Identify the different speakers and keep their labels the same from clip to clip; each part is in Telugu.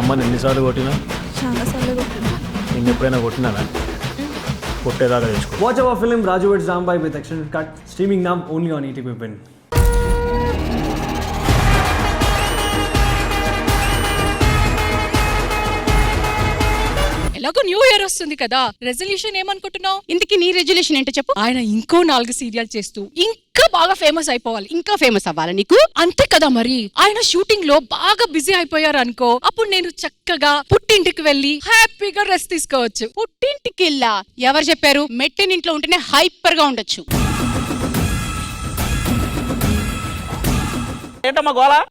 Speaker 1: అమ్మని ఎన్నిసార్లు కొట్టినా?
Speaker 2: చాలాసార్లు కొట్టినా.
Speaker 1: నేను ఎప్పుడైనా కొట్టినానా? కొట్టేదాకా తెచ్చుకో.
Speaker 3: Watch our film Raju vs. Zambai with extended cut, streaming now only on ETV Win.
Speaker 4: ఎలాగో న్యూ ఇయర్ వస్తుంది కదా, రెజల్యూషన్ ఏమనుకుంటున్నావు? ఇందుకు నీ రెజల్యూషన్ ఏంటో చెప్పు. ఆయన ఇంకో 4 సీరియల్ చేస్తూ ఇంకా బాగా ఫేమస్ అయిపోవాలి. ఇంకా ఫేమస్ అవ్వాలి నీకు, అంతే కదా మరి. ఆయన షూటింగ్ లో బాగా బిజీ అయిపోయారు అనుకో, అప్పుడు నేను చక్కగా పుట్టింటికి వెళ్ళి హ్యాపీగా రెస్ట్ తీసుకోవచ్చు. పుట్టింటికి వెళ్ళా? ఎవరు చెప్పారు? మెట్టినింట్లో ఉంటేనే హైపర్ గా ఉండొచ్చు.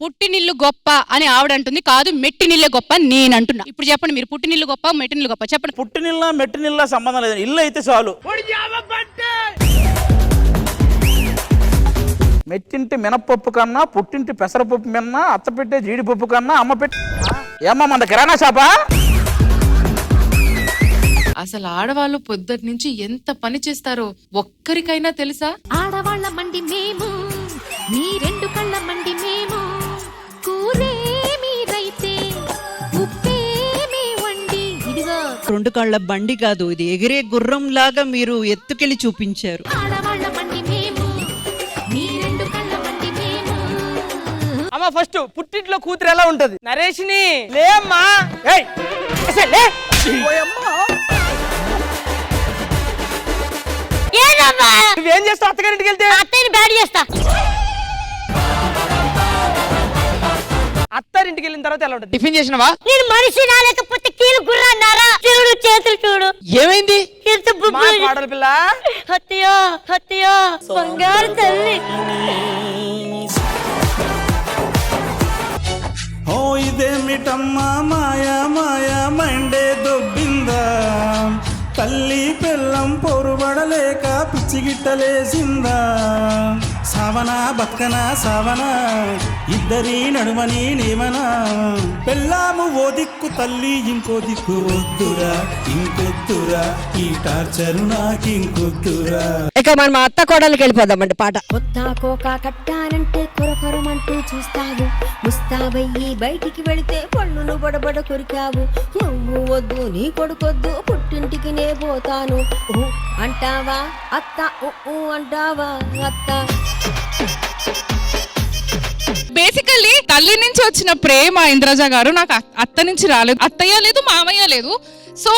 Speaker 4: పుట్టినిల్లు గొప్ప అని ఆవిడంటుంది, కాదు మెట్టినిల్లే గొప్ప నేను అంటున్నా. ఇప్పుడు చెప్పండి, మీరు పుట్టినిల్లు గొప్ప మెట్టినిల్లు గొప్ప చెప్పండి.
Speaker 5: పుట్టినిల్ల మెట్టినిల్ల సంబంధం లేదు, ఇల్లు అయితే చాలు. మెట్టింటి మినపప్పు కన్నా పుట్టింటి పెసరపప్పు మిన్నా, అత్త పెట్టే జీడిపప్పు కన్నా అమ్మ పెట్టి ఏమ్మా మన కిరాణా షాపా?
Speaker 6: అసలు ఆడవాళ్ళు పొద్దుటి నుంచి ఎంత పని చేస్తారో ఒక్కరికైనా తెలుసా?
Speaker 7: ఆడవాళ్ళ మండి మేము, మీ 2 కళ్ళ మండి మేము, కూరే మీరైతే ఉప్పే మీ వండి. ఇదిగో
Speaker 8: 2 కాళ్ళ బండి కాదు, ఇది ఎగిరే గుర్రం లాగా మీరు ఎత్తుకెళ్ళి చూపించారు.
Speaker 7: ఆడవాళ్ళ మండి మేము, మీ 2 కళ్ళ మండి మేము.
Speaker 9: అమ్మ ఫస్ట్ పుట్టింట్లో కూతురు ఎలా ఉంటది? నరేష్ని లే అమ్మా. ఏయ్ లే. నువ్వేం చేస్తావు? అత్తగారింటికి వెళ్తే
Speaker 7: అత్తయ్యని బ్యాడ్ చేస్తా.
Speaker 9: అత్తారింటికి వెళ్ళిన తర్వాత ఎలా ఉంటుంది?
Speaker 6: టిఫిన్ చేసినవా?
Speaker 7: నేను మనిషి నా లేకపోతే కీలు గుర్రన్నారా? చూడు చేతులు చూడు.
Speaker 6: ఏమైంది?
Speaker 9: పాడల పిల్ల.
Speaker 7: హత్యో హత్యో బంగారు తల్లి.
Speaker 10: ఓ ఇదేమిటమ్మా మాయా మాయా మైండే దొబ్బిందా, తల్లి పెళ్ళం పొరుబడలేక పిచ్చిగిట్టలేసిందా, సావనా బక్కన సావనా ఇద్దరి నడుమని నేమనా, పెళ్ళాము ఓ దిక్కు తల్లి ఇంకో దిక్కు, వద్దురా ఇంకొద్దురా ఈ టార్చరు నాకింకొద్దురా.
Speaker 2: ఇక మనం మా అత్త కోడలికి వెళ్ళిపోదామండి పాట.
Speaker 7: కొత్త కోక కట్టానంటే కొరకొరమంటూ చూస్తావు, ముస్తాబయ్యి బయటికి వెళితే పళ్ళును బడబడ కొరికావు. నువ్వు వద్దు నీ కొడుకొద్దు పుట్టింటికి నే పోతాను అంటావా అత్త? అంటావా అత్త?
Speaker 4: బేసికల్లీ తల్లి నుంచి వచ్చిన ప్రేమ ఇంద్రజ గారు నాకు అత్త నుంచి రాలేదు. అత్తయ్య లేదు, మామయ్య లేదు. సో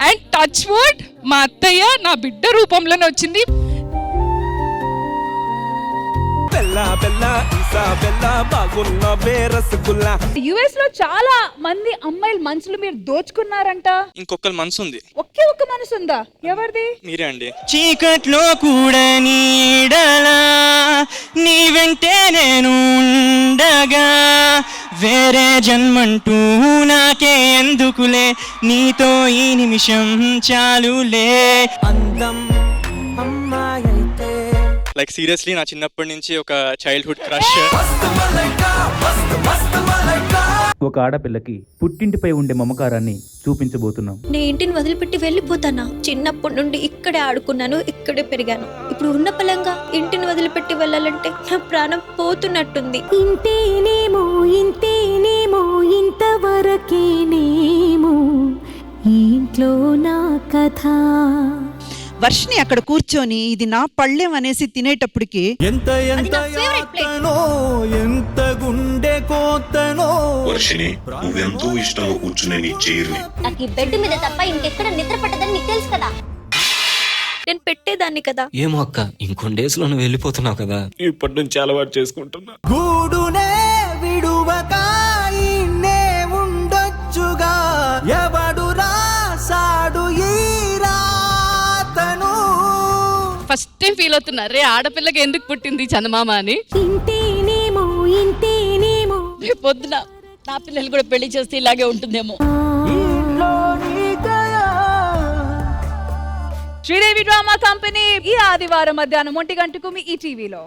Speaker 4: అండ్ టచ్ వుడ్ మా అత్తయ్య నా బిడ్డ రూపంలోనే వచ్చింది.
Speaker 2: యుఎస్ లో చాలా మంది అమ్మాయిల మనసులు మీరు దోచుకున్నారంట.
Speaker 11: ఇంకొకరి మనసు ఉంది.
Speaker 2: ఒకే ఒక్క మనసు ఉందా? ఎవరిది?
Speaker 11: మీరే అండి.
Speaker 9: చీకట్లో కూడా నీడలా నీ వెంటే నేను ఉండగా, వేరే జన్మంటూ నాకే ఎందుకులే, నీతో ఈ నిమిషం చాలులే. అందం అమ్మాయి
Speaker 11: లైక్ సీరియస్లీ నా చిన్నప్పటి నుంచి ఒక చైల్డ్హుడ్ క్రష్.
Speaker 12: ఒక ఆడపిల్లకి పుట్టింటిపై ఉండే మమకారాన్ని చూపించబోతున్నాం.
Speaker 7: నేను ఇంటిని వదిలిపెట్టి వెళ్ళిపోతానా? చిన్నప్పటి నుండి ఇక్కడే ఆడుకున్నాను, ఇక్కడే పెరిగాను. ఇప్పుడు ఉన్న పలంగా ఇంటిని వదిలిపెట్టి వెళ్ళాలంటే నా ప్రాణం పోతున్నట్టుంది. ఇంతేనేమో ఇంతేనేమో ఇంతవరకేనేమో ఇంట్లో నా కథ.
Speaker 8: వర్షిని అక్కడ కూర్చొని ఇది నా పళ్ళెం అనేసి తినేటప్పటికి
Speaker 10: ఎంత ఎంత యాతనో, ఎంత గుండె కోతనో.
Speaker 13: వర్షిని నువ్వెంతో ఇష్టంగా కూర్చునే నీ చైర్ని
Speaker 7: నాకు ఈ బెడ్ మీద తప్ప ఇంకెక్కడ నిద్ర పట్టదని నీకు తెలుసు కదా. నేను పెట్టేదాన్ని కదా.
Speaker 12: ఏమో అక్క, ఇంకొన్ని డేస్ లో నువ్వు వెళ్ళిపోతున్నావు కదా.
Speaker 11: ఇప్పటి నుంచి అలవాటు చేసుకుంటున్నా.
Speaker 10: గూడునే విడువక ఇన్నే ఉండొచ్చుగా, ఎవడు రాసాడు ఈ రాతను.
Speaker 4: ఫస్ట్ టైం ఫీల్ అవుతున్నా, రే ఆడపిల్లకి ఎందుకు పుట్టింది చందమామ అని.
Speaker 7: ఇంతేనేమో ఇంతేనేమో
Speaker 4: పొద్దున నా పిల్లలు కూడా పెళ్లి చేస్తే ఇలాగే ఉంటుందేమో.
Speaker 2: శ్రీదేవి డ్రామా కంపెనీ ఈ ఆదివారం మధ్యాహ్నం 1 గంటకు మీ ఈటీవీలో.